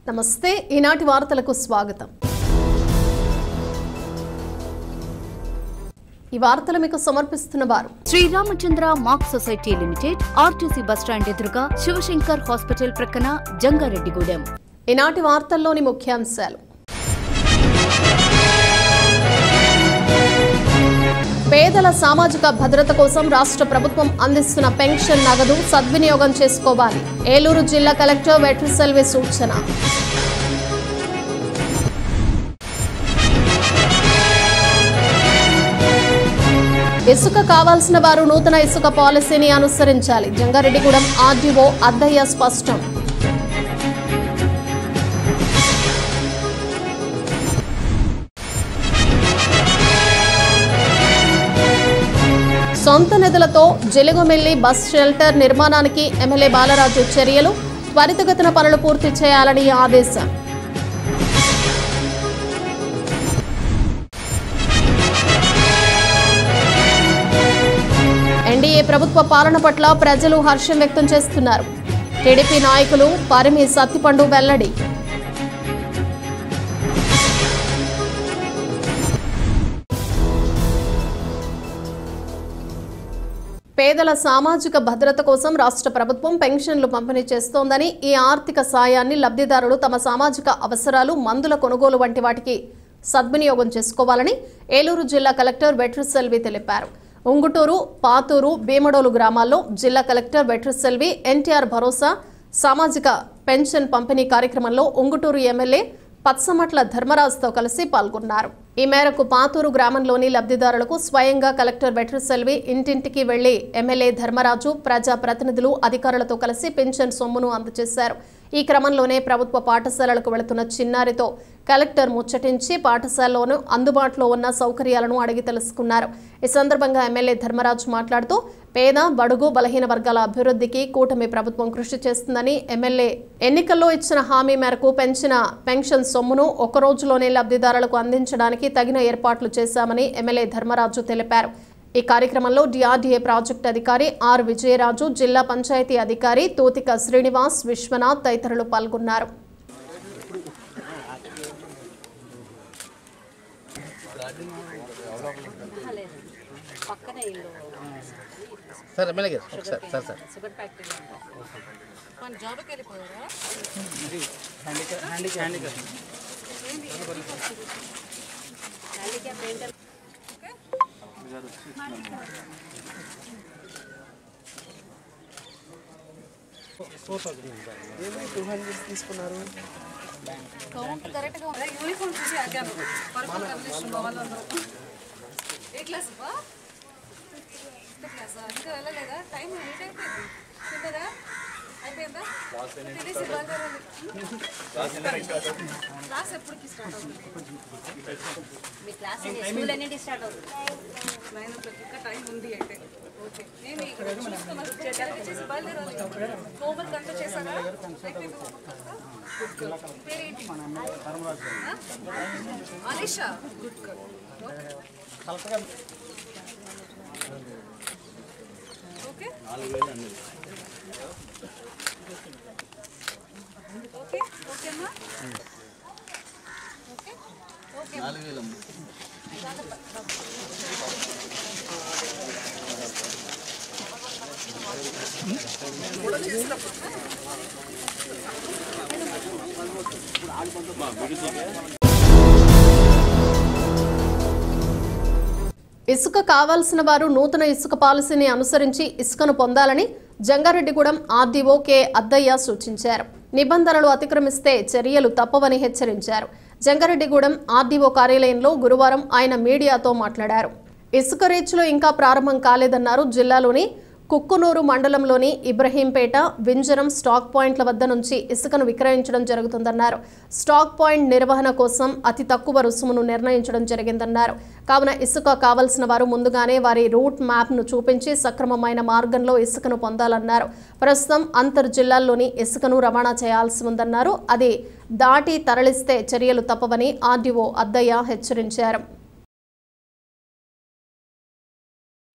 నమస్తే ఈనాటి వార్తలకు స్వాగతం। ఈ వార్తలు మీకు సమర్పిస్తున్న వారు Shri Ramachandra mark society limited, RTC bus stand ఎదురుగా, శివశంకర్ హాస్పిటల్ ప్రక్కన, జంగారెడ్డిగూడెం। ఈనాటి వార్తల్లోని ముఖ్యాంశాలు: పేదల సామాజిక భద్రత కోసం రాష్ట్ర ప్రభుత్వం అందిస్తున్న పెన్షన్ నగదు సద్వినియోగం చేసుకోవాలి, ఏలూరు జిల్లా కలెక్టర్ వెట్రిసెల్వి సూచన। ఇసుక కావాల్సిన వారు నూతన ఇసుక పాలసీని అనుసరించాలి, జంగారెడ్డిగూడెం ఆర్డీఓ అద్దయ్య స్పష్టం। సొంత నిధులతో జెలుగుమిల్లి బస్ షెల్టర్ నిర్మాణానికి ఎమ్మెల్యే బాలరాజు చర్యలు, త్వరితగతిన పనులు పూర్తి చేయాలని ఆదేశం। ఎన్డీఏ ప్రభుత్వ పాలన పట్ల ప్రజలు హర్షం వ్యక్తం చేస్తున్నారు, టీడీపీ నాయకులు పరిమి సత్తిపండు వెల్లడి। పేదల సామాజిక భద్రత కోసం రాష్ట్ర ప్రభుత్వం పెన్షన్లు పంపిణీ చేస్తోందని, ఈ ఆర్థిక సాయాన్ని లబ్ధిదారులు తమ సామాజిక అవసరాలు, మందుల కొనుగోలు వంటి వాటికి సద్వినియోగం చేసుకోవాలని ఏలూరు జిల్లా కలెక్టర్ వెట్రిసెల్వి తెలిపారు। ఉంగుటూరు, పాతూరు, భీమడోలు గ్రామాల్లో జిల్లా కలెక్టర్ వెట్రిసెల్వి ఎన్టీఆర్ భరోసా సామాజిక పెన్షన్ పంపిణీ కార్యక్రమంలో ఉంగుటూరు ఎమ్మెల్యే పత్సమట్ల ధర్మరాజుతో కలిసి పాల్గొన్నారు। ఈ మేరకు పాతూరు గ్రామంలోని లబ్ధిదారులకు స్వయంగా కలెక్టర్ వెట్రిసెల్వి ఇంటింటికి వెళ్లి ఎమ్మెల్యే ధర్మరాజు, ప్రజా ప్రతినిధులు, అధికారులతో కలిసి పెన్షన్ సొమ్మును అందజేశారు। ఈ క్రమంలోనే ప్రభుత్వ పాఠశాలలకు వెళుతున్న చిన్నారితో కలెక్టర్ ముచ్చటించి పాఠశాలలోనూ అందుబాటులో ఉన్న సౌకర్యాలను అడిగి తెలుసుకున్నారు। ఈ సందర్భంగా ఎమ్మెల్యే ధర్మరాజు మాట్లాడుతూ పేద, బడుగు, బలహీన వర్గాల అభివృద్ధికి కూటమి ప్రభుత్వం కృషి చేస్తుందని, ఎమ్మెల్యే ఎన్నికల్లో ఇచ్చిన హామీ మేరకు పెంచిన పెన్షన్ సొమ్మును ఒక రోజులోనే లబ్ధిదారులకు అందించడానికి తగిన ఏర్పాట్లు చేశామని ఎమ్మెల్యే ధర్మరాజు తెలిపారు। ఈ కార్యక్రమంలో డిఆర్డీఏ ప్రాజెక్టు అధికారి ఆర్ విజయరాజు, జిల్లా పంచాయతీ అధికారి తోతిక శ్రీనివాస్, విశ్వనాథ్ తదితరులు పాల్గొన్నారు। సార్ ఎమ్మెల్యే గారు ఒకసారి సార్ సార్ షుగర్ ఫ్యాక్టరీ మన జాబ్కి వెళ్ళిపోయారా? తీసుకున్నారు కౌంట్ కరెక్ట్గా ఉందా? యూనిఫామ్ చూసి ఆగాను. పర్పుల్ కమిషన్ వాళ్ళందరూ ఏ క్లాస్ బా? క్లాసా? ఇంకా వెళ్ళలేదా? టైం లేట్ అయిపోయింది. తింటారా? అయిపోయిందా? తినేసి బయలుదేరాలి. క్లాస్ ఎప్పటికి స్టార్ట్ అవుతుంది? మీ క్లాస్ స్కూల్ ఎన్నింటికి స్టార్ట్ అవుతుంది? 9 o'clock. ఇంకా టైం ఉంది అయితే. ఓకే, నేను ఇక్కడ చూసుకున్నాను. చేసి బయలుదేరాలి. హోంవర్క్ అంతా చేశారా? పేరేంటి? Alisha. Good girl. Okay okay ఓకేనా? ఓకే ఓకే 4000 ఇసుక కావాల్సిన వారు నూతన ఇసుక పాలసీని అనుసరించి ఇసుకను పొందాలని జంగారెడ్డిగూడెం ఆర్డీఓ కె అద్దయ్య సూచించారు। నిబంధనలు అతిక్రమిస్తే చర్యలు తప్పవని హెచ్చరించారు। జంగారెడ్డిగూడెం ఆర్డీఓ కార్యాలయంలో గురువారం ఆయన మీడియాతో మాట్లాడారు। ఇసుక రీచ్లు ఇంకా ప్రారంభం కాలేదన్నారు। జిల్లాలోని కుక్కునూరు మండలంలోని ఇబ్రహీంపేట, వింజరం స్టాక్ పాయింట్ల వద్ద నుంచి ఇసుకను విక్రయించడం జరుగుతుందన్నారు। స్టాక్ పాయింట్ నిర్వహణ కోసం అతి తక్కువ రుసుమును నిర్ణయించడం జరిగిందన్నారు। కావున ఇసుక కావలసిన వారు ముందుగానే వారి రూట్ మ్యాప్ను చూపించి సక్రమమైన మార్గంలో ఇసుకను పొందాలన్నారు। ప్రస్తుతం అంతర్ జిల్లాల్లోని ఇసుకను రవాణా చేయాల్సి ఉందన్నారు। అది దాటి తరలిస్తే చర్యలు తప్పవని ఆర్డీఓ అద్దయ్య హెచ్చరించారు।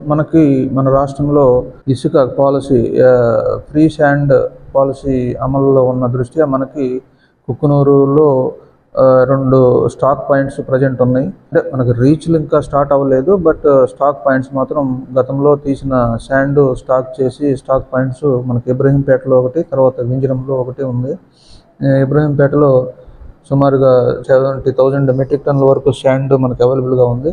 మనకి మన రాష్ట్రంలో ఇసుక పాలసీ ఫ్రీ శాండ్ పాలసీ అమలులో ఉన్న దృష్ట్యా మనకి కుక్కునూరులో 2 స్టాక్ పాయింట్స్ ప్రజెంట్ ఉన్నాయి. అంటే మనకు రీచ్లు ఇంకా స్టార్ట్ అవ్వలేదు, బట్ స్టాక్ పాయింట్స్ మాత్రం గతంలో తీసిన శాండ్ స్టాక్ చేసి స్టాక్ పాయింట్స్ మనకి ఇబ్రహీంపేటలో ఒకటి, తర్వాత వింజరంలో ఒకటి ఉంది. ఇబ్రహీంపేటలో సుమారుగా 70,000 మెట్రిక్ టన్నుల వరకు శాండ్ మనకు అవైలబుల్గా ఉంది.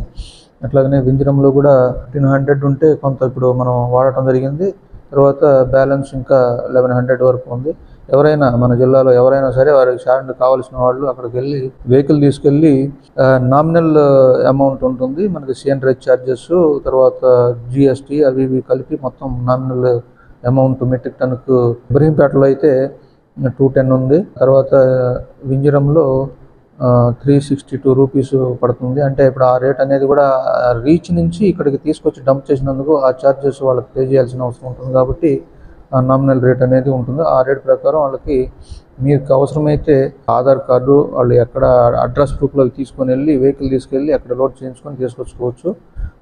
అట్లాగనే వింజరంలో కూడా 1500 ఉంటే కొంత ఇప్పుడు మనం వాడటం జరిగింది. తర్వాత బ్యాలెన్స్ ఇంకా 1100 వరకు ఉంది. ఎవరైనా మన జిల్లాలో ఎవరైనా సరే వారికి శాండ్ కావాల్సిన వాళ్ళు అక్కడికి వెళ్ళి వెహికల్ తీసుకెళ్ళి నామినల్ అమౌంట్ ఉంటుంది మనకి, సిఎన్రేజ్ ఛార్జెస్, తర్వాత జిఎస్టీ అవి ఇవి కలిపి మొత్తం నామినల్ అమౌంట్ మెట్రిక్ టన్నుకు ఇబ్రహీంపేటలో అయితే 210 ఉంది. తర్వాత వింజరంలో 362 రూపీస్ పడుతుంది. అంటే ఇప్పుడు ఆ రేట్ అనేది కూడా రీచ్ నుంచి ఇక్కడికి తీసుకొచ్చి డంప్ చేసినందుకు ఆ ఛార్జెస్ వాళ్ళకి పే చేయాల్సిన అవసరం ఉంటుంది. కాబట్టి ఆ నామినల్ రేట్ అనేది ఉంటుంది. ఆ రేట్ ప్రకారం వాళ్ళకి మీకు అవసరమైతే ఆధార్ కార్డు, వాళ్ళు ఎక్కడ అడ్రస్ ప్రూఫ్లో తీసుకొని వెళ్ళి వెహికల్ తీసుకెళ్ళి అక్కడ లోడ్ చేయించుకొని తీసుకొచ్చుకోవచ్చు.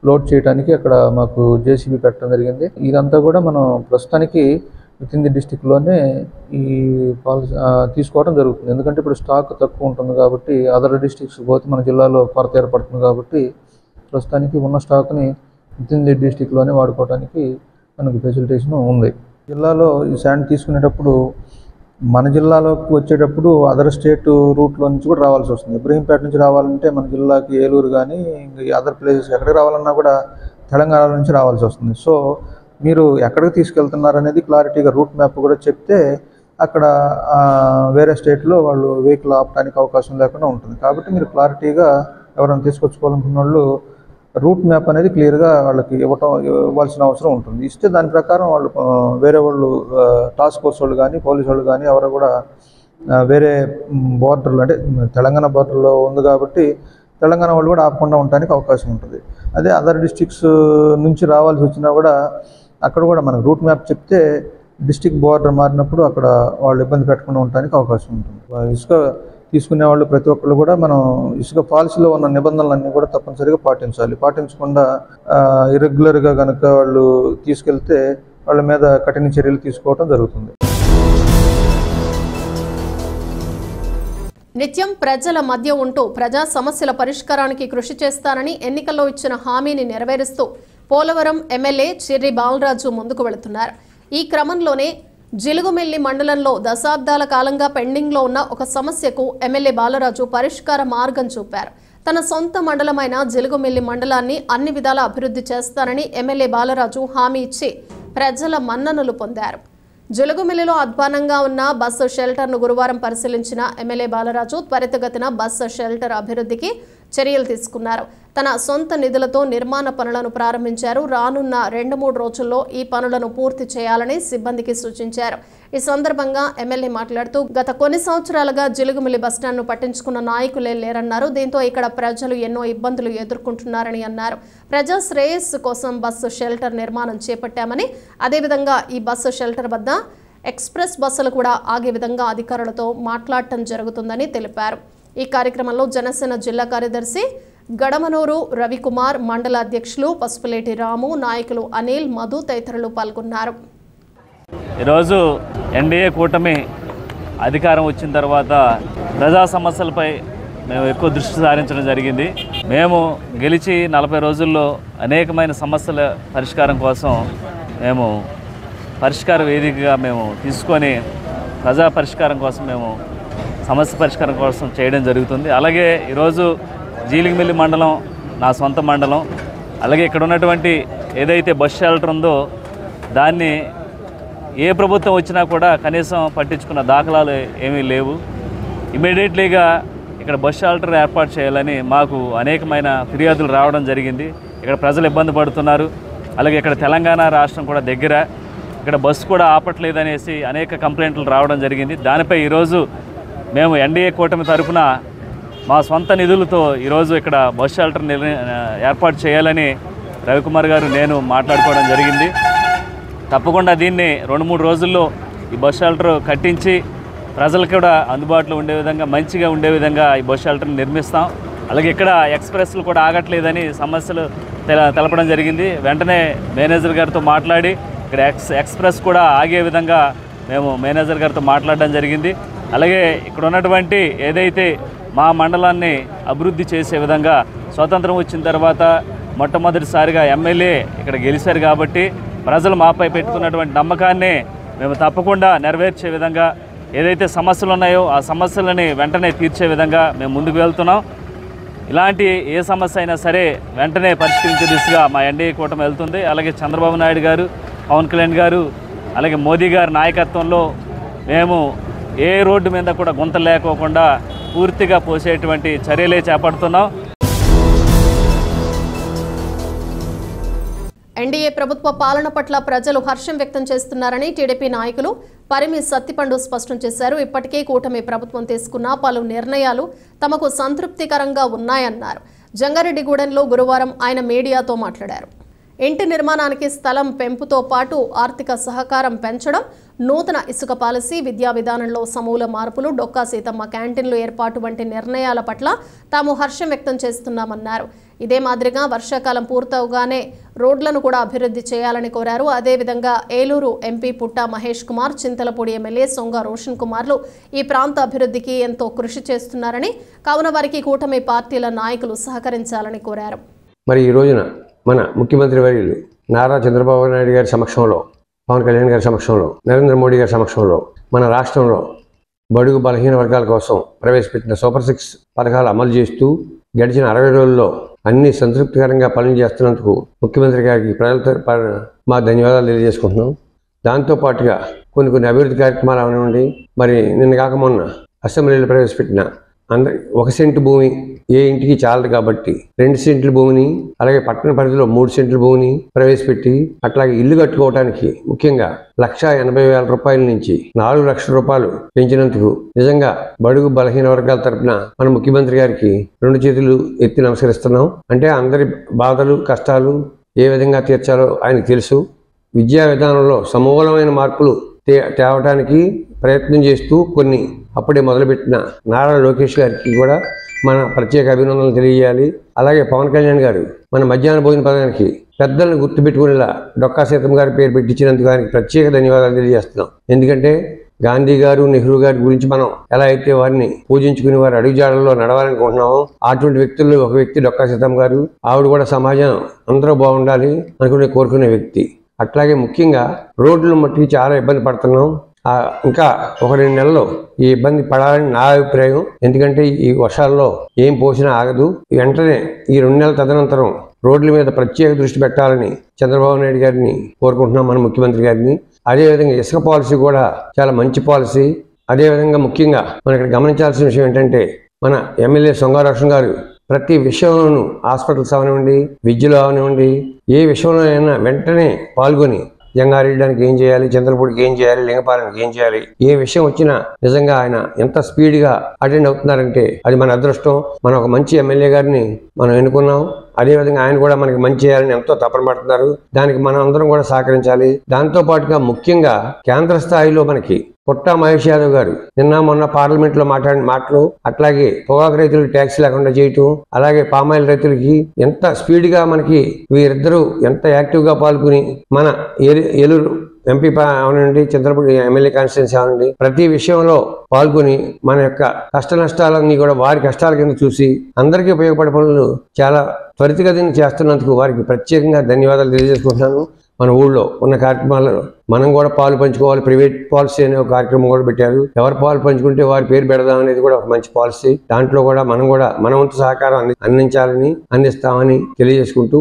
లోడ్ చేయడానికి అక్కడ మాకు జేసీబీ పెట్టడం జరిగింది. ఇదంతా కూడా మనం ప్రస్తుతానికి విత్ ఇన్ ది డిస్టిక్లోనే ఈ పాలసీ తీసుకోవడం జరుగుతుంది. ఎందుకంటే ఇప్పుడు స్టాక్ తక్కువ ఉంటుంది కాబట్టి అదర్ డిస్టిక్స్ పోతే మన జిల్లాలో కొరత ఏర్పడుతుంది. కాబట్టి ప్రస్తుతానికి ఉన్న స్టాక్ని విత్ ఇన్ ది డిస్టిక్లోనే వాడుకోవడానికి మనకి ఫెసిలిటేషన్ ఉంది. జిల్లాలో ఈ శాండ్ తీసుకునేటప్పుడు మన జిల్లాలోకి వచ్చేటప్పుడు అదర్ స్టేట్ రూట్లో నుంచి కూడా రావాల్సి వస్తుంది. ఇబ్రహీంపేట నుంచి రావాలంటే మన జిల్లాకి ఏలూరు కానీ ఇంకా అదర్ ప్లేసెస్ ఎక్కడికి రావాలన్నా కూడా తెలంగాణ నుంచి రావాల్సి వస్తుంది. సో మీరు ఎక్కడికి తీసుకెళ్తున్నారు అనేది క్లారిటీగా రూట్ మ్యాప్ కూడా చెప్తే అక్కడ వేరే స్టేట్లో వాళ్ళు వెహికల్ ఆపడానికి అవకాశం లేకుండా ఉంటుంది. కాబట్టి మీరు క్లారిటీగా ఎవరైనా తీసుకొచ్చుకోవాలనుకున్న వాళ్ళు రూట్ మ్యాప్ అనేది క్లియర్గా వాళ్ళకి ఇవ్వాల్సిన అవసరం ఉంటుంది. ఇస్తే దాని ప్రకారం వాళ్ళు వేరే వాళ్ళు టాస్క్ ఫోర్స్ వాళ్ళు కానీ పోలీసు వాళ్ళు కానీ ఎవరు కూడా వేరే బోర్డర్లు అంటే తెలంగాణ బోర్డర్లో ఉంది కాబట్టి తెలంగాణ వాళ్ళు కూడా ఆపకుండా ఉండడానికి అవకాశం ఉంటుంది. అదే అదర్ డిస్ట్రిక్ట్స్ నుంచి రావాల్సి వచ్చినా కూడా అక్కడ కూడా మనకు రూట్ మ్యాప్ చెప్తే డిస్ట్రిక్ట్ బోర్డర్ మారినప్పుడు అక్కడ వాళ్ళు ఇబ్బంది పెట్టకుండా ఉండడానికి అవకాశం ఉంటుంది. ఇసుక తీసుకునే వాళ్ళు ప్రతి ఒక్కళ్ళు కూడా మనం ఇసుక పాలసీలో ఉన్న నిబంధనలన్నీ కూడా తప్పనిసరిగా పాటించాలి. పాటించకుండా ఇర్రెగ్యులర్గా కనుక వాళ్ళు తీసుకెళ్తే వాళ్ళ మీద కఠిన చర్యలు తీసుకోవడం జరుగుతుంది. నిత్యం ప్రజల మధ్య ఉంటూ ప్రజా సమస్యల పరిష్కారానికి కృషి చేస్తానని ఎన్నికల్లో ఇచ్చిన హామీని నెరవేరుస్తూ పోలవరం ఎమ్మెల్యే చిర్రి బాలరాజు ముందుకు వెళుతున్నారు. ఈ క్రమంలోనే జిలుగుమిల్లి మండలంలో దశాబ్దాల కాలంగా పెండింగ్లో ఉన్న ఒక సమస్యకు ఎమ్మెల్యే బాలరాజు పరిష్కార మార్గం చూపారు. తన సొంత మండలమైన జిలుగుమిల్లి మండలాన్ని అన్ని విధాలా అభివృద్ధి చేస్తానని ఎమ్మెల్యే బాలరాజు హామీ ఇచ్చి ప్రజల మన్ననలు పొందారు. జిలుగుమిల్లిలో అధ్వానంగా ఉన్న బస్సు షెల్టర్ను గురువారం పరిశీలించిన ఎమ్మెల్యే బాలరాజు త్వరితగతిన బస్సు షెల్టర్ అభివృద్ధికి చర్యలు తీసుకున్నారు. తన సొంత నిధులతో నిర్మాణ పనులను ప్రారంభించారు. రానున్న 2-3 రోజుల్లో ఈ పనులను పూర్తి చేయాలని సిబ్బందికి సూచించారు. ఈ సందర్భంగా ఎమ్మెల్యే మాట్లాడుతూ గత కొన్ని సంవత్సరాలుగా జిలుగుమిల్లి బస్టాండ్ను పట్టించుకున్న నాయకులే లేరన్నారు. దీంతో ఇక్కడ ప్రజలు ఎన్నో ఇబ్బందులు ఎదుర్కొంటున్నారని అన్నారు. ప్రజా శ్రేయస్సు కోసం బస్సు షెల్టర్ నిర్మాణం చేపట్టామని, అదేవిధంగా ఈ బస్సు షెల్టర్ వద్ద ఎక్స్ప్రెస్ బస్సులు కూడా ఆగే విధంగా అధికారులతో మాట్లాడటం జరుగుతుందని తెలిపారు. ఈ కార్యక్రమంలో జనసేన జిల్లా కార్యదర్శి గడమనూరు రవికుమార్, మండల అధ్యక్షులు పసుపులేటి రాము, నాయకులు అనిల్, మధు తదితరులు పాల్గొన్నారు. ఈరోజు ఎన్డీఏ కూటమి అధికారం వచ్చిన తర్వాత ప్రజా సమస్యలపై మేము ఎక్కువ దృష్టి సారించడం జరిగింది. మేము గెలిచి 40 రోజుల్లో అనేకమైన సమస్యల పరిష్కారం కోసం మేము పరిష్కార వేదికగా మేము తీసుకొని ప్రజా పరిష్కారం కోసం మేము సమస్య పరిష్కారం కోసం చేయడం జరుగుతుంది. అలాగే ఈరోజు జీలిగిమిల్లి మండలం నా సొంత మండలం. అలాగే ఇక్కడ ఉన్నటువంటి ఏదైతే బస్ షెల్టర్ ఉందో దాన్ని ఏ ప్రభుత్వం వచ్చినా కూడా కనీసం పట్టించుకున్న దాఖలాలు ఏమీ లేవు. ఇమీడియట్లీగా ఇక్కడ బస్ షెల్టర్ ఏర్పాటు చేయాలని మాకు అనేకమైన ఫిర్యాదులు రావడం జరిగింది. ఇక్కడ ప్రజలు ఇబ్బంది పడుతున్నారు. అలాగే ఇక్కడ తెలంగాణ రాష్ట్రం కూడా దగ్గర, ఇక్కడ బస్సు కూడా ఆపట్లేదనేసి అనేక కంప్లైంట్లు రావడం జరిగింది. దానిపై ఈరోజు మేము ఎన్డీఏ కూటమి తరఫున మా సొంత నిధులతో ఈరోజు ఇక్కడ బస్ షెల్టర్ ఏర్పాటు చేయాలని రవికుమార్ గారు నేను మాట్లాడుకోవడం జరిగింది. తప్పకుండా దీన్ని 2-3 రోజుల్లో ఈ బస్ షెల్టర్ కట్టించి ప్రజలకు కూడా అందుబాటులో ఉండే విధంగా, మంచిగా ఉండే విధంగా ఈ బస్ షెల్టర్ని నిర్మిస్తాం. అలాగే ఇక్కడ ఎక్స్ప్రెస్లు కూడా ఆగట్లేదని సమస్యలు తెలపడం జరిగింది. వెంటనే మేనేజర్ గారితో మాట్లాడి ఇక్కడ ఎక్స్ప్రెస్ కూడా ఆగే విధంగా మేము మేనేజర్ గారితో మాట్లాడడం జరిగింది. అలాగే ఇక్కడ ఉన్నటువంటి ఏదైతే మా మండలాన్ని అభివృద్ధి చేసే విధంగా స్వాతంత్రం వచ్చిన తర్వాత మొట్టమొదటిసారిగా ఎమ్మెల్యే ఇక్కడ గెలిచారు కాబట్టి ప్రజలు మాపై పెట్టుకున్నటువంటి నమ్మకాన్ని మేము తప్పకుండా నెరవేర్చే విధంగా ఏదైతే సమస్యలు ఉన్నాయో ఆ సమస్యలని వెంటనే తీర్చే విధంగా మేము ముందుకు వెళ్తున్నాం. ఇలాంటి ఏ సమస్య అయినా సరే వెంటనే పరిష్కరించే దిశగా మా ఎన్డీఏ కూటమి వెళ్తుంది. అలాగే చంద్రబాబు నాయుడు గారు, పవన్ కళ్యాణ్ గారు, అలాగే మోదీ గారి నాయకత్వంలో మేము ఏ రోడ్డు మీద కూడా గుంతలు లేకోకుండా పూర్తిగా పోసేటువంటి చర్యలే చేపడుతున్నాం. ఎన్డీఏ ప్రభుత్వ పాలన పట్ల ప్రజలు హర్షం వ్యక్తం చేస్తున్నారని టీడీపీ నాయకులు పరిమి సత్తిపండు స్పష్టం చేశారు. ఇప్పటికే కూటమి ప్రభుత్వం తీసుకున్న పలు నిర్ణయాలు తమకు సంతృప్తికరంగా ఉన్నాయన్నారు. జంగారెడ్డిగూడెంలో గురువారం ఆయన మీడియాతో మాట్లాడారు. ఇంటి నిర్మాణానికి స్థలం పెంపుతో పాటు ఆర్థిక సహకారం పెంచడం, నూతన ఇసుక పాలసీ, విద్యా విధానంలో సమూల మార్పులు, డొక్కా సీతమ్మ క్యాంటీన్లు ఏర్పాటు వంటి నిర్ణయాల పట్ల తాము హర్షం వ్యక్తం చేస్తున్నామన్నారు. ఇదే మాదిరిగా వర్షాకాలం పూర్తవగానే రోడ్లను కూడా అభివృద్ధి చేయాలని కోరారు. అదేవిధంగా ఏలూరు ఎంపీ పుట్టా మహేష్ కుమార్, చింతలపూడి ఎమ్మెల్యే సొంగ రోషన్ కుమార్లు ఈ ప్రాంత అభివృద్ధికి ఎంతో కృషి చేస్తున్నారని, కావున వారికి కూటమి పార్టీల నాయకులు సహకరించాలని కోరారు. మరి ఈ రోజున మన ముఖ్యమంత్రి వర్యులు నారా చంద్రబాబు నాయుడు గారి సమక్షంలో, పవన్ కళ్యాణ్ గారి సమక్షంలో, నరేంద్ర మోడీ గారి సమక్షంలో మన రాష్ట్రంలో బడుగు బలహీన వర్గాల కోసం ప్రవేశపెట్టిన సూపర్ 6 పథకాలు అమలు చేస్తూ గడిచిన 60 రోజుల్లో అన్ని సంతృప్తికరంగా పనులు చేస్తున్నందుకు ముఖ్యమంత్రి గారికి ప్రజలతో మా ధన్యవాదాలు తెలియజేసుకుంటున్నాం. దాంతోపాటుగా కొన్ని అభివృద్ధి కార్యక్రమాలు అవనివ్వండి, మరి నిన్న కాక మొన్న అసెంబ్లీలో ప్రవేశపెట్టిన 1 సెంటు భూమి ఏ ఇంటికి చాలదు కాబట్టి 2 సెంట్ల భూమిని, అలాగే పట్టణ పరిధిలో 3 సెంట్ల భూమిని ప్రవేశపెట్టి, అట్లాగే ఇల్లు కట్టుకోవడానికి ముఖ్యంగా 1,80,000 రూపాయల నుంచి 4 లక్షల రూపాయలు పెంచినందుకు నిజంగా బడుగు బలహీన వర్గాల తరపున మన ముఖ్యమంత్రి గారికి 2 చేతులు ఎత్తి నమస్కరిస్తున్నాం. అంటే అందరి బాధలు కష్టాలు ఏ విధంగా తీర్చాలో ఆయనకు తెలుసు. విద్యా విధానంలో సమూలమైన మార్పులు తేవడానికి ప్రయత్నం చేస్తూ కొన్ని అప్పుడే మొదలుపెట్టిన నారా లోకేష్ గారికి కూడా మన ప్రత్యేక అభినందనలు తెలియజేయాలి. అలాగే పవన్ కళ్యాణ్ గారు మన మధ్యాహ్న భోజన పథకానికి పెద్దలను గుర్తుపెట్టుకునేలా డొక్కా సీతమ్మ గారి పేరు పెట్టించినందుకు ఆయనకి ప్రత్యేక ధన్యవాదాలు తెలియజేస్తున్నాం. ఎందుకంటే గాంధీ గారు, నెహ్రూ గారి గురించి మనం ఎలా అయితే వారిని పూజించుకుని వారి అడుగుజాడల్లో నడవాలనుకుంటున్నామో అటువంటి వ్యక్తుల్లో ఒక వ్యక్తి డొక్కా సీతమ్మ గారు. ఆవిడ కూడా సమాజం అందరూ బాగుండాలి కోరుకునే వ్యక్తి. అట్లాగే ముఖ్యంగా రోడ్లు మట్టికి చాలా ఇబ్బంది పడుతున్నాం. ఇంకా 1-2 నెలల్లో ఈ ఇబ్బంది పడాలని నా అభిప్రాయం. ఎందుకంటే ఈ వర్షాల్లో ఏం పోసినా ఆగదు. వెంటనే ఈ 2 నెలల తదనంతరం రోడ్ల మీద ప్రత్యేక దృష్టి పెట్టాలని చంద్రబాబు నాయుడు గారిని కోరుకుంటున్నాం, మన ముఖ్యమంత్రి గారిని. అదేవిధంగా ఇసుక పాలసీ కూడా చాలా మంచి పాలసీ. అదేవిధంగా ముఖ్యంగా మనం ఇక్కడ గమనించాల్సిన విషయం ఏంటంటే మన ఎమ్మెల్యే సొంగ రోషన్ గారు ప్రతి విషయంలోనూ హాస్పిటల్స్ అవనివ్వండి, విద్యలో అవనివ్వండి, ఏ విషయంలో అయినా వెంటనే పాల్గొని జంగారెడ్డికి ఏం చేయాలి, చంద్రపూడికి ఏం చేయాలి, లింగపాలెంకి ఏం చేయాలి, ఏ విషయం వచ్చినా నిజంగా ఆయన ఎంత స్పీడ్గా అటెండ్ అవుతున్నారంటే అది మన అదృష్టం. మనం ఒక మంచి ఎమ్మెల్యే గారిని మనం ఎన్నుకున్నాం. అదేవిధంగా ఆయన కూడా మనకి మంచి చేయాలని ఎంతో తపన పడుతున్నారు. దానికి మనం అందరం కూడా సహకరించాలి. దాంతో పాటుగా ముఖ్యంగా కేంద్ర స్థాయిలో మనకి పుట్టా మహేష్ యాదవ్ గారు నిన్న మొన్న పార్లమెంట్ లో మాట్లాడిన మాటలు, అట్లాగే పొగాకు రైతులకు ట్యాక్స్ లేకుండా చేయటం, అలాగే పామాయిల్ రైతులకి ఎంత స్పీడ్ గా మనకి వీరిద్దరూ ఎంత యాక్టివ్ గా పాల్గొని మన ఏలూరు ఎంపీ అవనండి, చంద్రపూడి ఎమ్మెల్యే కాన్స్టిట్యున్సీ అవనండి, ప్రతి విషయంలో పాల్గొని మన యొక్క కష్ట నష్టాలన్నీ కూడా వారి కష్టాల కింద చూసి అందరికీ ఉపయోగపడే పనులు చాలా త్వరితగతిని చేస్తున్నందుకు వారికి ప్రత్యేకంగా ధన్యవాదాలు తెలియజేసుకుంటున్నాను. మన ఊళ్ళో ఉన్న కార్యక్రమాల్లో మనం కూడా పాలు పంచుకోవాలి. ప్రైవేట్ పాలసీ అనే ఒక కార్యక్రమం కూడా పెట్టారు. ఎవరు పాలు పంచుకుంటే వారి పేరు పెడదాం అనేది కూడా ఒక మంచి పాలసీ. దాంట్లో కూడా మన వంతు సహకారం అందిస్తామని తెలియజేసుకుంటూ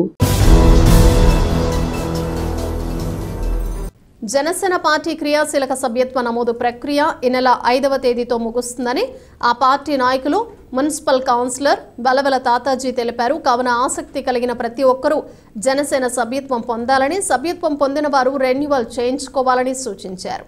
జనసేన పార్టీ క్రియాశీలక సభ్యత్వ నమోదు ప్రక్రియ ఈ నెల 5వ తేదీతో ముగుస్తుందని ఆ పార్టీ నాయకులు మున్సిపల్ కౌన్సిలర్ బలవల తాతాజీ తెలిపారు. కావున ఆసక్తి కలిగిన ప్రతి ఒక్కరూ జనసేన సభ్యత్వం పొందాలని, సభ్యత్వం పొందిన వారు రెన్యువల్ చేయించుకోవాలని సూచించారు.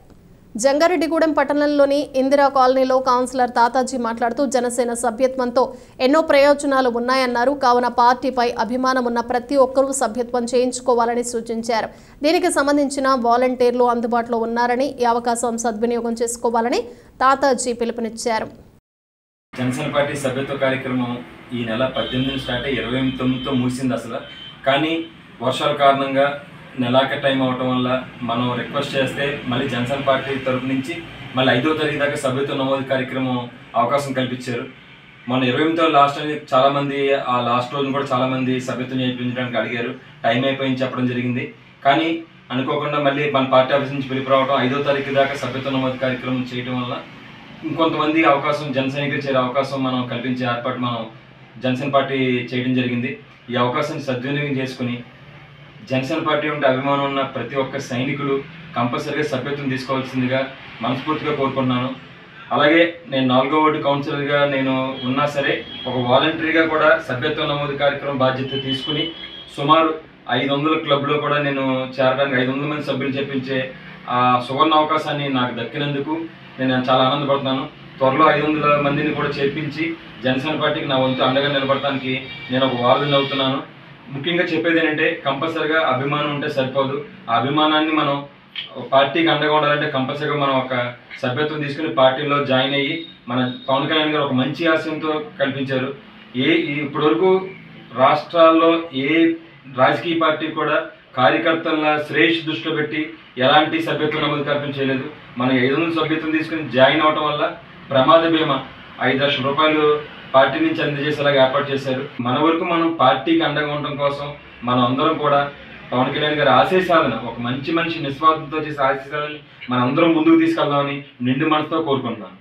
జంగారెడ్డిగూడెం పట్టణంలోని ఇందిరా కాలనీలో కౌన్సిలర్ తాతాజీ మాట్లాడుతూ జనసేన సభ్యత్వంతో ఎన్నో ప్రయోజనాలు ఉన్నాయన్నారు. కావున పార్టీపై అభిమానం ఉన్న ప్రతి ఒక్కరూ సభ్యత్వం చేయించుకోవాలని సూచించారు. దీనికి సంబంధించిన వాలంటీర్లు అందుబాటులో ఉన్నారని, ఈ అవకాశం సద్వినియోగం చేసుకోవాలని తాతాజీ పిలుపునిచ్చారు. జనసేన పార్టీ సభ్యత్వ కార్యక్రమం ఈ నెల 18 స్టార్ట్ అయ్యి 29తో ముగిసింది అసలు. కానీ వర్షాల కారణంగా నెలాక టైం అవటం వల్ల మనం రిక్వెస్ట్ చేస్తే మళ్ళీ జనసేన పార్టీ తరపు నుంచి మళ్ళీ 5వ తారీఖు దాకా సభ్యత్వ నమోదు కార్యక్రమం అవకాశం కల్పించారు. మన 28వ లాస్ట్ అని చాలామంది ఆ లాస్ట్ రోజున కూడా చాలామంది సభ్యత్వం చేయించడానికి అడిగారు. టైం అయిపోయింది చెప్పడం జరిగింది. కానీ అనుకోకుండా మళ్ళీ మన పార్టీ ఆఫీస్ నుంచి పిలుపు రావడం 5వ తారీఖు దాకా సభ్యత్వ నమోదు కార్యక్రమం చేయడం వల్ల ఇంకొంతమంది అవకాశం జనసైనికులు చేరే అవకాశం మనం కల్పించే ఏర్పాటు మనం జనసేన పార్టీ చేయడం జరిగింది. ఈ అవకాశాన్ని సద్వినియోగం చేసుకుని జనసేన పార్టీ ఉంటే అభిమానం ఉన్న ప్రతి ఒక్క సైనికులు కంపల్సరీగా సభ్యత్వం తీసుకోవాల్సిందిగా మనస్ఫూర్తిగా కోరుకుంటున్నాను. అలాగే నేను 4వ వార్డు కౌన్సిలర్గా నేను ఉన్నా సరే ఒక వాలంటరీగా కూడా సభ్యత్వ నమోదు కార్యక్రమం బాధ్యత తీసుకుని సుమారు 500 క్లబ్లో కూడా నేను చేరడానికి 500 మంది సభ్యులు చెప్పించే ఆ సువర్ణ అవకాశాన్ని నాకు దక్కినందుకు నేను చాలా ఆనందపడుతున్నాను. త్వరలో 500 మందిని కూడా చేర్పించి జనసేన పార్టీకి నా వంతు అండగా నిలబడటానికి నేను ఒక వారధిని అవుతున్నాను. ముఖ్యంగా చెప్పేది ఏంటంటే కంపల్సరీగా అభిమానం ఉంటే సరిపోదు. ఆ అభిమానాన్ని మనం పార్టీకి అండగా ఉండాలంటే కంపల్సరీగా మనం ఒక సభ్యత్వం తీసుకుని పార్టీలో జాయిన్ అయ్యి మన పవన్ కళ్యాణ్ గారు ఒక మంచి ఆశయంతో కల్పించారు. ఇప్పటివరకు రాష్ట్రాల్లో ఏ రాజకీయ పార్టీ కూడా కార్యకర్తల శ్రేయస్సు దృష్టిలో పెట్టి ఎలాంటి సభ్యత్వం నమోదు కార్యక్రమం చేయలేదు. మనం 500 సభ్యత్వం తీసుకుని జాయిన్ అవడం వల్ల ప్రమాద బీమా 5 లక్షల రూపాయలు పార్టీ నుంచి అందజేసేలాగా ఏర్పాటు చేశారు. మన వరకు మనం పార్టీకి అండగా ఉండడం కోసం మనం అందరం కూడా పవన్ కళ్యాణ్ గారి ఆశయ సాధన ఒక మంచి మనిషి నిస్వార్థంతో చేసే ఆశయ సాధనని మనం అందరం ముందుకు తీసుకెళ్దామని నిండు మనసుతో కోరుకుంటున్నాను.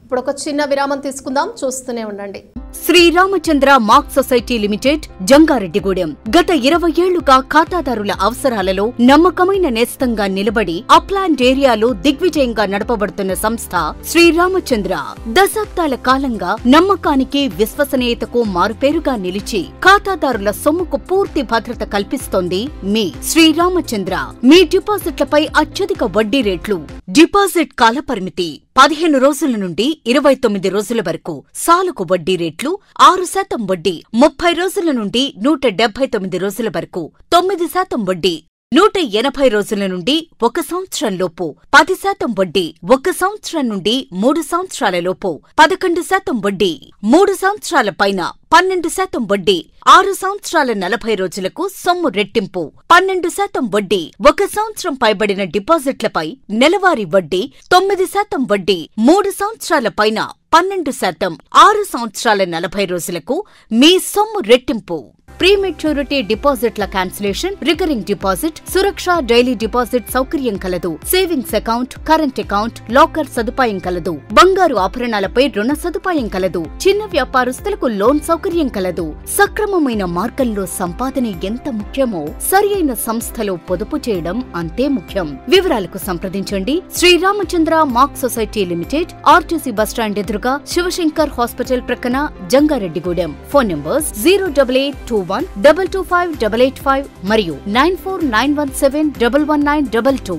ఇప్పుడు ఒక చిన్న విరామం తీసుకుందాం, చూస్తూనే ఉండండి. Sriramachandra mark society limited, Jangareddygudem. గత 20 ఏళ్లుగా ఖాతాదారుల అవసరాలలో నమ్మకమైన నేస్తంగా నిలబడి అప్లాండ్ ఏరియాలో దిగ్విజయంగా నడపబడుతున్న సంస్థ శ్రీరామచంద్ర. దశాబ్దాల కాలంగా నమ్మకానికి విశ్వసనీయతకు మారుపేరుగా నిలిచి ఖాతాదారుల సొమ్ముకు పూర్తి భద్రత కల్పిస్తోంది మీ శ్రీరామచంద్ర. మీ డిపాజిట్లపై అత్యధిక వడ్డీ రేట్లు, డిపాజిట్ కాలపరిమితి 15 రోజుల నుండి 29 రోజుల వరకు, సాలుకు వడ్డీ రేట్లు 6% వడ్డీ, 30 రోజుల నుండి 179 రోజుల వరకు 9% వడ్డీ, 180 రోజుల నుండి 1 సంవత్సరం లోపు 10% వడ్డీ, 1 సంవత్సరం నుండి 3 సంవత్సరాల లోపు 11% వడ్డీ, 3 సంవత్సరాల పైన 12% వడ్డీ, 6 సంవత్సరాల 40 రోజులకు సొమ్ము రెట్టింపు 12% వడ్డీ, 1 సంవత్సరం పైబడిన డిపాజిట్లపై నెలవారీ వడ్డీ 9% వడ్డీ, 3 సంవత్సరాల పైన 12%, 6 సంవత్సరాల 40 రోజులకు మీ సొమ్ము రెట్టింపు. ప్రీమెచ్యూరిటీ డిపాజిట్ల క్యాన్సిలేషన్, రికరింగ్ డిపాజిట్, సురక్ష డైలీ డిపాజిట్ సౌకర్యం కలదు. Savings account, current account, locker సదుపాయం కలదు. బంగారు ఆభరణాలపై రుణ సదుపాయం కలదు. చిన్న వ్యాపారస్తులకు లోన్ సౌకర్యం కలదు. సక్రమమైన మార్గంలో సంపాదన ఎంత ముఖ్యమో సరియైన సంస్థలో పొదుపు చేయడం అంతే ముఖ్యం. వివరాలకు సంప్రదించండి. Sriramachandra mark society limited, RTC bus stand ఎదురుగా, శివశంకర్ హాస్పిటల్ ప్రక్కన, జంగారెడ్డిగూడెం. ఫోన్ నంబర్స్ 08821225885 మరియు 9491711922.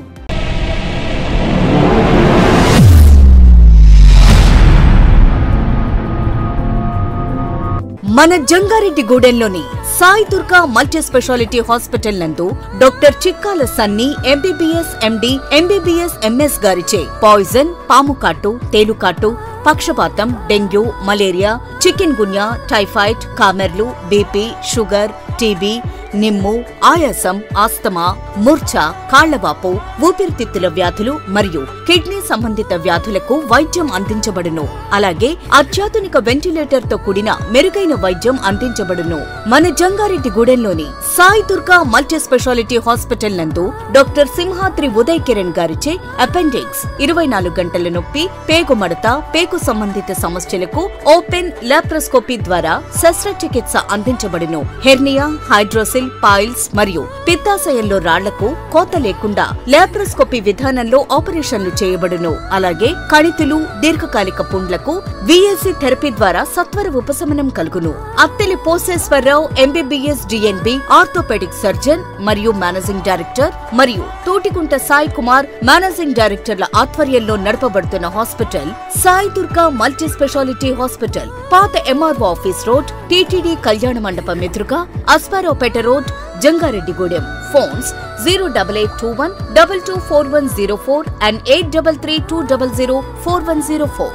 మన జంగారెడ్డిగూడెంలోని Sai Durga multi speciality hospital నందు doctor Chikkala Sunny MBBS MD, MBBS MS గారిచే పాయిజన్, పాముకాటు, తేలుకాటు, పక్షపాతం, dengue, malaria, chikungunya, typhoid, కామెర్లు, బీపీ, షుగర్, టీబీ, నిమ్ము, ఆయాసం, ఆస్తమా, మూర్ఛ, కాళ్లవాపు, ఊపిరితిత్తుల వ్యాధులు మరియు కిడ్నీ సంబంధిత వ్యాధులకు వైద్యం అందించబడును. అలాగే అత్యాధునిక వెంటిలేటర్ తో కూడిన మెరుగైన వైద్యం అందించబడును. మన జంగారెడ్డిగూడెంలోని Sai Durga multi speciality hospital నందు డాక్టర్ సింహాద్రి ఉదయ్ కిరణ్ గారిచే అపెండిక్స్, 24 గంటల నొప్పి, పేగు మడత, పేగు సంబంధిత సమస్యలకు ఓపెన్ లాప్రోస్కోపీ ద్వారా శస్త్రచికిత్స అందించబడును. హెర్నియా, హైడ్రోసిల్, పాయిల్స్ మరియు పిత్తాశయంలో రాళ్లకు కోత లేకుండా లాప్రోస్కోపీ విధానంలో ఆపరేషన్లు చేయబడును. అలాగే కణితులు, దీర్ఘకాలిక పుండ్లకు విఎల్సి థెరపీ ద్వారా సత్వర ఉపశమనం కలుగును. Atteli Poseswararao MBBS DNB, orthopaedic surgeon మరియు మేనేజింగ్ డైరెక్టర్, మరియు తోటికుంట సాయి కుమార్ మేనేజింగ్ డైరెక్టర్ల ఆధ్వర్యంలో నడపబడుతున్న hospital Sai Durga multi speciality hospital. పాత MRO office road, TTD Kalyana Mandapam ఎదురుగా, Asparaopeta road, Jangareddygudem. Phones 08821224104 and 8332004104.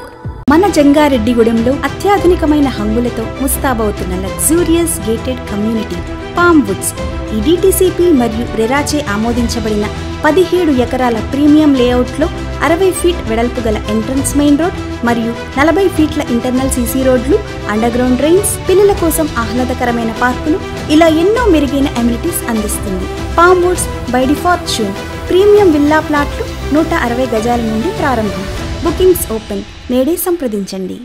మన జంగారెడ్డిగూడెంలో అత్యాధునికమైన హంగులతో ముస్తాబవుతున్న luxurious gated community Palm Woods. ఈ DTCP మరియు రెరాచే ఆమోదించబడిన 17 ఎకరాల ప్రీమియం లేఅవుట్లో 60 ఫీట్ వెడల్పు గల ఎంట్రన్స్ మెయిన్ రోడ్ మరియు 40 ఫీట్ల ఇంటర్నల్ CC రోడ్లు, అండర్ గ్రౌండ్ డ్రైన్స్, పిల్లల కోసం ఆహ్లాదకరమైన పార్కులు, ఇలా ఎన్నో మెరుగైన అమ్యూనిటీస్ అందిస్తుంది. Palm Woods by default shown premium villa ప్లాట్లు 160 గజాల నుండి ప్రారంభం. Bookings open. నేడే సంప్రదించండి.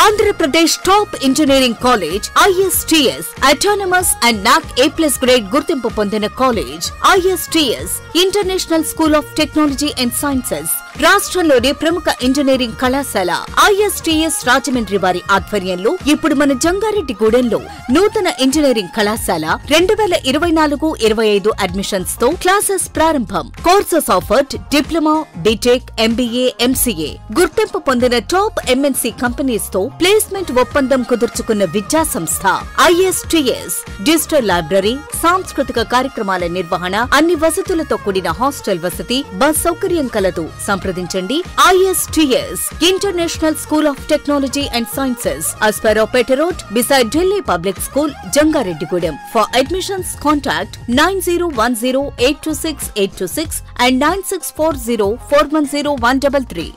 Andhra Pradesh top engineering college ISTS autonomous and NAC A+ grade గుర్తింపు పొందిన college. ISTS International School of Technology and sciences రాష్ట్రంలోని ప్రముఖ ఇంజనీరింగ్ కళాశాల ISTS రాజమండ్రి వారి ఆధ్వర్యంలో ఇప్పుడు మన జంగారెడ్డిగూడెంలో నూతన ఇంజనీరింగ్ కళాశాల 2024-25 అడ్మిషన్స్ తో క్లాసెస్ ప్రారంభం. Courses offered diploma, BTech, MBA, MCA. గుర్తింపు పొందిన టాప్ MNC కంపెనీస్ తో ప్లేస్మెంట్ ఒప్పందం కుదుర్చుకున్న విద్యా సంస్థ ISTS. డిజిటల్ లైబ్రరీ, సాంస్కృతిక కార్యక్రమాల నిర్వహణ, అన్ని వసతులతో కూడిన హాస్టల్ వసతి, బస్ సౌకర్యం కలదు. సంప్రదించండి. ISTS International School of Technology and Sciences, Asparapeta road, beside Delhi Public School, Jangareddygudem. For admissions contact 9010826826 and 9640410133.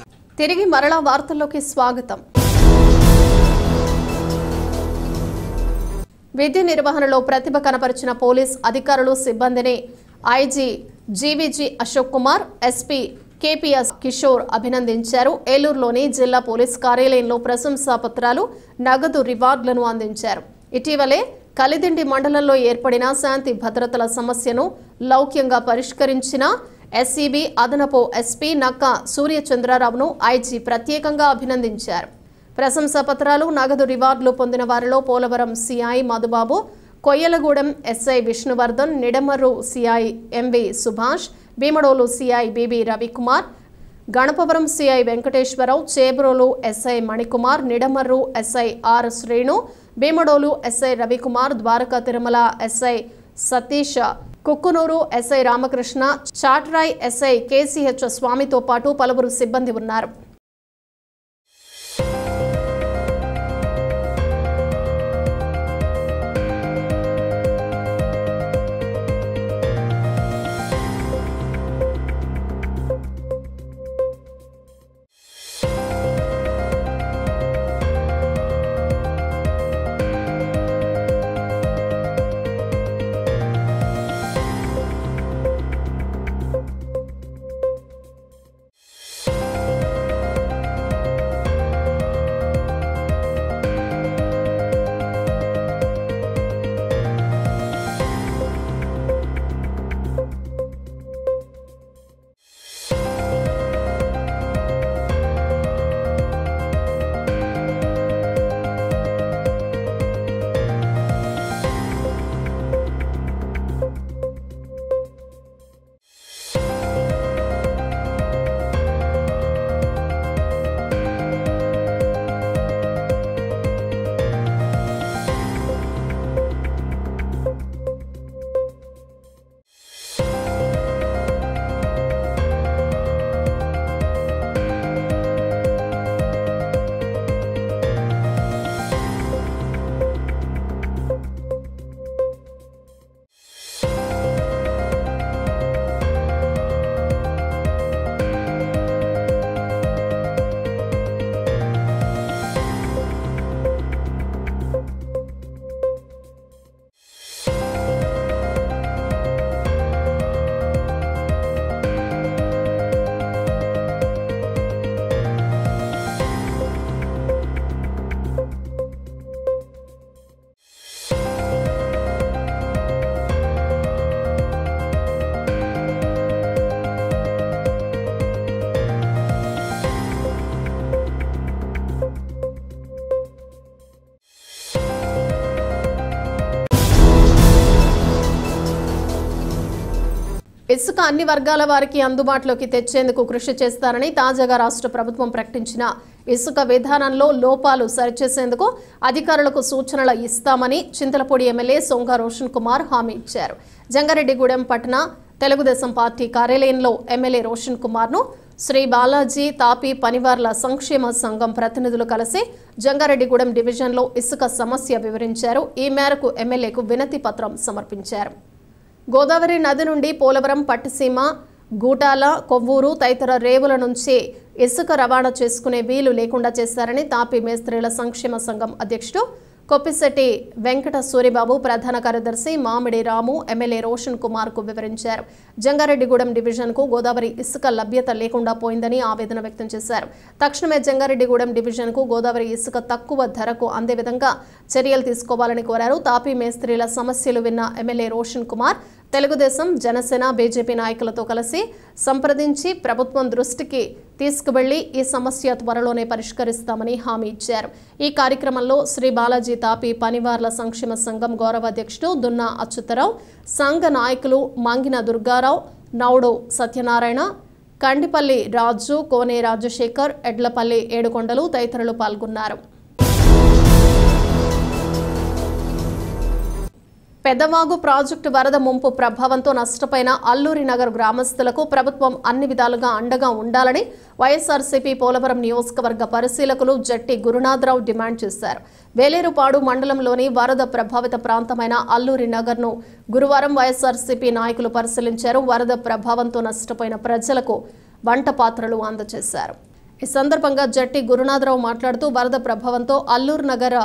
తిరిగి మరలా వార్తల్లోకి స్వాగతం. విధి నిర్వహణలో ప్రతిభ కనపరిచిన పోలీస్ అధికారులు, సిబ్బందిని IG GVG Ashok Kumar, SP KPS Kishore అభినందించారు. ఏలూరులోని జిల్లా పోలీస్ కార్యాలయంలో ప్రశంసా పత్రాలు, నగదు రివార్డులను అందించారు. ఇటీవలే కలిదిండి మండలంలో ఏర్పడిన శాంతి భద్రతల సమస్యను లౌక్యంగా పరిష్కరించిన SCB అదనపు SP నక్క సూర్యచంద్రరావును IG ప్రత్యేకంగా అభినందించారు. ప్రశంసా పత్రాలు, నగదు రివార్డులు పొందిన వారిలో Polavaram CI Madhubabu, Koyyalagudem SI Vishnuvardhan, Nidamarru CI MV Subhash, Bhimadolu CI BB Ravikumar, Ganapavaram CI Venkateswararao, Chebrolu SI Manikumar, Nidamarru SI R Srinu, Bhimadolu SI Ravikumar, Dwaraka Tirumala SI Satish, Kukkunuru SI Ramakrishna, Chatrai SI KCH స్వామితో పాటు పలువురు సిబ్బంది ఉన్నారు. ఇసుక అన్ని వర్గాల వారికి అందుబాటులోకి తెచ్చేందుకు కృషి చేస్తారని తాజాగా రాష్ట్ర ప్రభుత్వం ప్రకటించిన ఇసుక విధానంలో లోపాలు సరిచేసేందుకు అధికారులకు సూచనలు ఇస్తామని చింతలపూడి ఎమ్మెల్యే సొంగ రోషన్ కుమార్ హామీ ఇచ్చారు. జంగారెడ్డిగూడెం పట్టణ తెలుగుదేశం పార్టీ కార్యాలయంలో ఎమ్మెల్యే రోషన్ కుమార్ను శ్రీ బాలాజీ తాపీ పనివార్ల సంక్షేమ సంఘం ప్రతినిధులు కలిసి జంగారెడ్డిగూడెం డివిజన్లో ఇసుక సమస్య వివరించారు. ఈ మేరకు ఎమ్మెల్యేకు వినతి పత్రం సమర్పించారు. గోదావరి నది నుండి పోలవరం, పట్టిసీమ, గూటాల, కొవ్వూరు తదితర రేవుల నుంచి ఇసుక రవాణా చేసుకునే వీలు లేకుండా చేశారని తాపీ మేస్త్రీల సంక్షేమ సంఘం అధ్యక్షుడు కొప్పిశెట్టి వెంకట సూరిబాబు, ప్రధాన కార్యదర్శి మామిడి రాము, ఎమ్మెల్యే రోషన్ కుమార్ కు వివరించారు. జంగారెడ్డిగూడెం డివిజన్ కు గోదావరి ఇసుక లభ్యత లేకుండా పోయిందని ఆవేదన వ్యక్తం చేశారు. తక్షణమే జంగారెడ్డిగూడెం డివిజన్ కు గోదావరి ఇసుక తక్కువ ధరకు అందే విధంగా చర్యలు తీసుకోవాలని కోరారు. తాపీ మేస్త్రీల సమస్యలు విన్న ఎమ్మెల్యే రోషన్ కుమార్ తెలుగుదేశం, జనసేన, బీజేపీ నాయకులతో కలిసి సంప్రదించి ప్రభుత్వం దృష్టికి తీసుకువెళ్లి ఈ సమస్య త్వరలోనే పరిష్కరిస్తామని హామీ ఇచ్చారు. ఈ కార్యక్రమంలో శ్రీ బాలాజీ తాపీ పనివార్ల సంక్షేమ సంఘం గౌరవ అధ్యక్షుడు దున్నా అచ్యుతరావు, సంఘ నాయకులు మంగిన దుర్గారావు, నౌడు సత్యనారాయణ, కండిపల్లి రాజు, కోనే రాజశేఖర్, ఎడ్లపల్లి ఏడుకొండలు తదితరులు పాల్గొన్నారు. పెద్దవాగు ప్రాజెక్టు వరద ముంపు ప్రభావంతో నష్టపోయిన అల్లూరి నగర్ గ్రామస్తులకు ప్రభుత్వం అన్ని విధాలుగా అండగా ఉండాలని వైఎస్ఆర్సీపీ పోలవరం నియోజకవర్గ పరిశీలకులు జట్టి గురునాథరావు డిమాండ్ చేశారు. వేలేరుపాడు మండలంలోని వరద ప్రభావిత ప్రాంతమైన అల్లూరి నగర్ను గురువారం వైఎస్ఆర్సీపీ నాయకులు పరిశీలించారు. వరద ప్రభావంతో నష్టపోయిన ప్రజలకు వంట పాత్రలు అందజేశారు. ఈ సందర్భంగా జట్టి గురునాథరావు మాట్లాడుతూ వరద ప్రభావంతో అల్లూరు నగర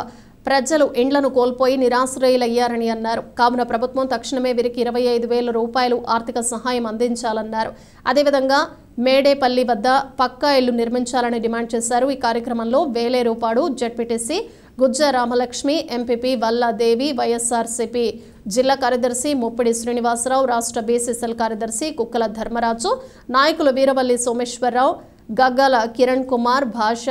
ప్రజలు ఇండ్లను కోల్పోయి నిరాశ్రయులయ్యారని అన్నారు. కావున ప్రభుత్వం తక్షణమే వీరికి 25,000 రూపాయలు ఆర్థిక సహాయం అందించాలన్నారు. అదేవిధంగా మేడేపల్లి వద్ద పక్కా ఇళ్లు నిర్మించాలని డిమాండ్ చేశారు. ఈ కార్యక్రమంలో వేలేరుపాడు జెడ్పీటీసీ గుజ్జ రామలక్ష్మి, ఎంపీపీ వల్లాదేవి, వైఎస్ఆర్సీపీ జిల్లా కార్యదర్శి ముప్పిడి శ్రీనివాసరావు, రాష్ట్ర బీసీసీఎల్ కార్యదర్శి కుక్కల ధర్మరాజు, నాయకులు వీరవల్లి సోమేశ్వరరావు, గగ్గల కిరణ్ కుమార్, భాష,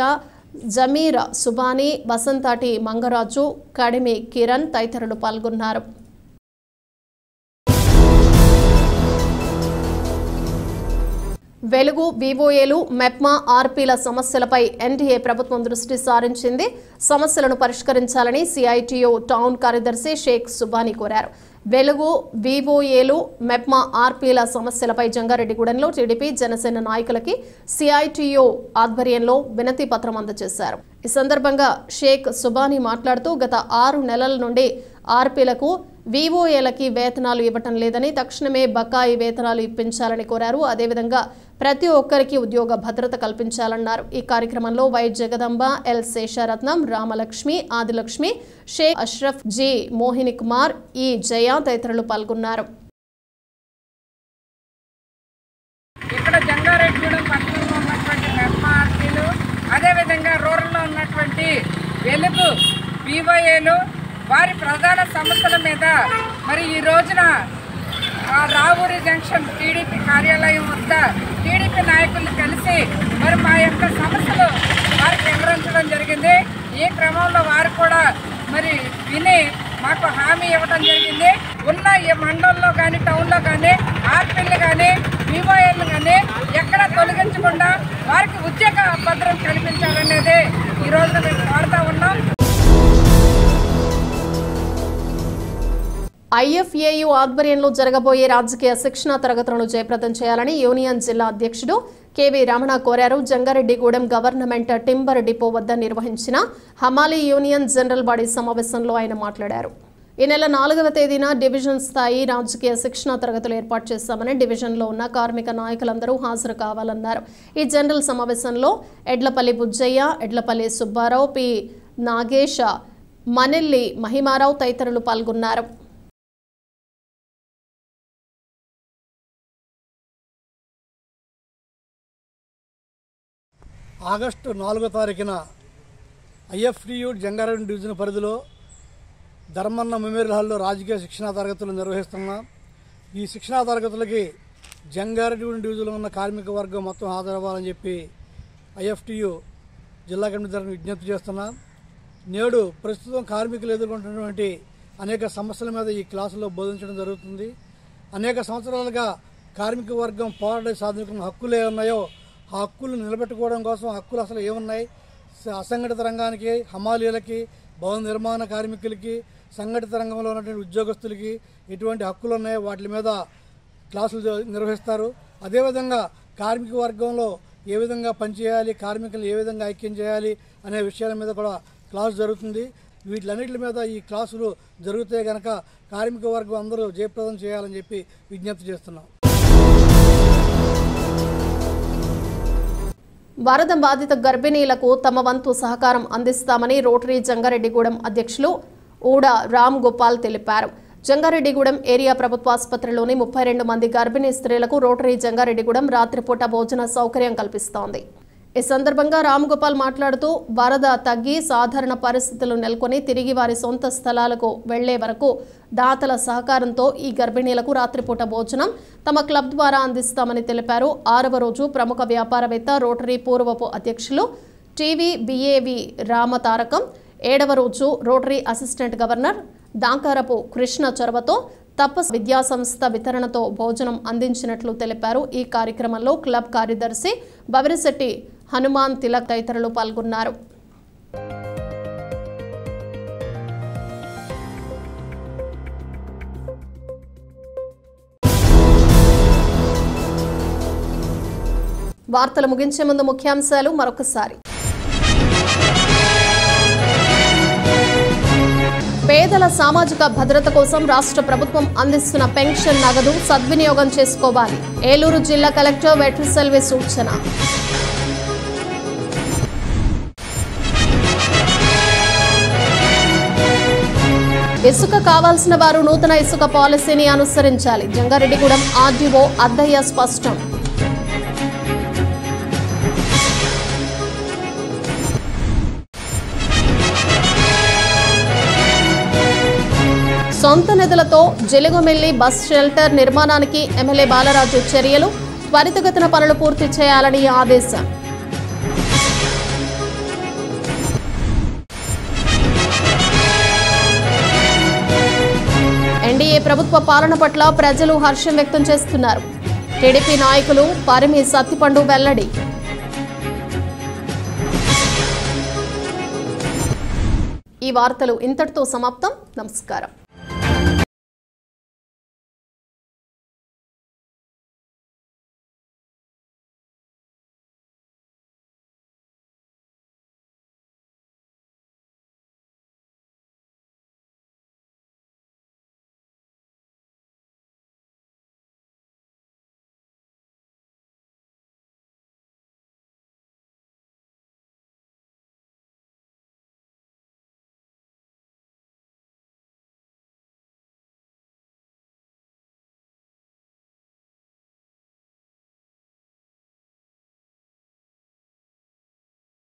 జమీర సుబాని, వసంతాటి మంగరాజు, కడిమి కిరణ్ తదితరులు పాల్గొన్నారు. వెలుగు, వివోఏలు, మెప్మా, ఆర్పీల సమస్యలపై ఎన్డీఏ ప్రభుత్వం దృష్టి సారించింది. సమస్యలను పరిష్కరించాలని సిఐటియు టౌన్ కార్యదర్శి షేక్ సుబాని కోరారు. వెలుగు, వివోఏలు, మెప్మా, ఆర్పీల సమస్యలపై జంగారెడ్డిగూడెంలో టీడీపీ, జనసేన నాయకులకి సిఐటియు ఆధ్వర్యంలో వినతి పత్రం అందజేశారు. ఈ సందర్భంగా షేక్ సుబాని మాట్లాడుతూ గత 6 నెలల నుండి ఆర్పీలకు, వివోఏలకి వేతనాలు ఇవ్వటం లేదని, తక్షణమే బకాయి వేతనాలు ఇప్పించాలని కోరారు. అదేవిధంగా ప్రతి ఒక్కరికి ఉద్యోగ భద్రత కల్పించాలన్నారు. ఈ కార్యక్రమంలో Y Jagadamba, L Sesharatnam, Ramalakshmi, Adilakshmi, Shaik Ashraf, G Mohini Kumar, E Jaya తదితరులు పాల్గొన్నారు. ఇక్కడ జంగారెడ్డిగూడెం పట్టణంలో ఉన్నటువంటి మెప్మా ఆర్పీలు, అదేవిధంగా రూరల్లో ఉన్నటువంటి వెలుగు, వివోఏలు వారి ప్రధాన సమస్యల మీద మరి ఈ రోజున రావూరి జంక్షన్ టీడీపీ కార్యాలయం వద్ద టీడీపీ నాయకులు కలిసి మరి మా యొక్క సమస్యలు వారికి వివరించడం జరిగింది. ఈ క్రమంలో వారు కూడా మరి విని మాకు హామీ ఇవ్వడం జరిగింది. ఉన్న ఈ మండలంలో కానీ టౌన్లో కానీ ఆర్పీలు కానీ వివోఏలు కానీ ఎక్కడ తొలగించకుండా వారికి ఉద్యోగ భద్రత కల్పించాలనేది ఈ రోజున మేము కోరుతా ఉన్నాం. ఐఎఫ్ఏయు ఆధ్వర్యంలో జరగబోయే రాజకీయ శిక్షణ తరగతులను జయప్రదం చేయాలని యూనియన్ జిల్లా అధ్యక్షుడు కేవీ రమణ కోరారు. జంగారెడ్డిగూడెం గవర్నమెంట్ టింబర్ డిపో వద్ద నిర్వహించిన హమాలీ యూనియన్ జనరల్ బాడీ సమావేశంలో ఆయన మాట్లాడారు. ఈ నెల 4వ తేదీన డివిజన్ స్థాయి రాజకీయ శిక్షణ తరగతులు ఏర్పాటు చేశామని, డివిజన్లో ఉన్న కార్మిక నాయకులందరూ హాజరు కావాలన్నారు. ఈ జనరల్ సమావేశంలో ఎడ్లపల్లి బుజ్జయ్య, ఎడ్లపల్లి సుబ్బారావు, పి నాగేశ, మనెల్లి మహిమారావు తదితరులు పాల్గొన్నారు. ఆగస్టు 4వ తారీఖున ఐఎఫ్టియు జంగారెడ్డి డివిజన్ పరిధిలో ధర్మన్న మెమోరియల్ హాల్లో రాజకీయ శిక్షణా తరగతులు నిర్వహిస్తున్నాం. ఈ శిక్షణా తరగతులకి జంగారెడ్డి డివిజన్లో ఉన్న కార్మిక వర్గం మొత్తం హాజరవ్వాలని చెప్పి ఐఎఫ్టియు జిల్లా కమిటీ తరఫున విజ్ఞప్తి చేస్తున్నాం. నేడు ప్రస్తుతం కార్మికులు ఎదుర్కొంటున్నటువంటి అనేక సమస్యల మీద ఈ క్లాసులో బోధించడం జరుగుతుంది. అనేక సంవత్సరాలుగా కార్మిక వర్గం పోరాడి సాధించుకున్న హక్కులు ఏమున్నాయో ఆ హక్కులు నిలబెట్టుకోవడం కోసం హక్కులు అసలు ఏమున్నాయి, అసంఘటిత రంగానికి, హమాలీలకి, భవన నిర్మాణ కార్మికులకి, సంఘటిత రంగంలో ఉన్నటువంటి ఉద్యోగస్తులకి ఎటువంటి హక్కులు ఉన్నాయో వాటి మీద క్లాసులు నిర్వహిస్తారు. అదేవిధంగా కార్మిక వర్గంలో ఏ విధంగా పనిచేయాలి, కార్మికులను ఏ విధంగా ఐక్యం చేయాలి అనే విషయాల మీద కూడా క్లాస్ జరుగుతుంది. వీటిలన్నిటి మీద ఈ క్లాసులు జరిగితే గనక కార్మిక వర్గం అందరూ జయప్రదం చేయాలని చెప్పి విజ్ఞప్తి చేస్తున్నాం. వరద బాధిత గర్భిణీలకు తమ వంతు సహకారం అందిస్తామని రోటరీ జంగారెడ్డిగూడెం అధ్యక్షులు ఊడ రామ్ గోపాల్ తెలిపారు. జంగారెడ్డిగూడెం ఏరియా ప్రభుత్వాసుపత్రిలోని 32 మంది గర్భిణీ స్త్రీలకు రోటరీ జంగారెడ్డిగూడెం రాత్రిపూట భోజన సౌకర్యం కల్పిస్తోంది. ఈ సందర్భంగా రామ్ గోపాల్ మాట్లాడుతూ వరద తగ్గి సాధారణ పరిస్థితులు నెలకొని తిరిగి వారి సొంత స్థలాలకు వెళ్లే వరకు దాతల సహకారంతో ఈ గర్భిణీలకు రాత్రిపూట భోజనం తమ క్లబ్ ద్వారా అందిస్తామని తెలిపారు. 6వ రోజు ప్రముఖ వ్యాపారవేత్త రోటరీ పూర్వపు అధ్యక్షులు టీవీ బిఏవి రామతారకం, 7వ రోజు రోటరీ అసిస్టెంట్ గవర్నర్ దాంకారపు కృష్ణ చొరవతో తపస్ విద్యాసంస్థ వితరణతో భోజనం అందించినట్లు తెలిపారు. ఈ కార్యక్రమంలో క్లబ్ కార్యదర్శి బవిరిశెట్టి హనుమాన్ తిలక్ తదితరులు పాల్గొన్నారు. వార్తలు ముగించే ముందు ముఖ్యాంశాలు మరొకసారి. పేదల సామాజిక భద్రత కోసం రాష్ట్ర ప్రభుత్వం అందిస్తున్న పెన్షన్ నగదు సద్వినియోగం చేసుకోవాలి. ఏలూరు జిల్లా కలెక్టర్ వెట్రిసెల్వి సూచన. ఇసుక కావాల్సిన వారు నూతన ఇసుక పాలసీని అనుసరించాలి. జంగారెడ్డిగూడెం ఆర్డీఓ అద్దయ్య స్పష్టం. సొంత నిధులతో జెలుగుమిల్లి బస్ షెల్టర్ నిర్మాణానికి ఎమ్మెల్యే బాలరాజు చర్యలు, త్వరితగతిన పనులు పూర్తి చేయాలని ఆదేశం. ఎన్డీఏ ప్రభుత్వ పాలన పట్ల ప్రజలు హర్షం వ్యక్తం చేస్తున్నారు. టీడీపీ నాయకులు పరిమి సత్తిపండు వెల్లడి. ఈ వార్తలు ఇంతటితో సమాప్తం. నమస్కారం.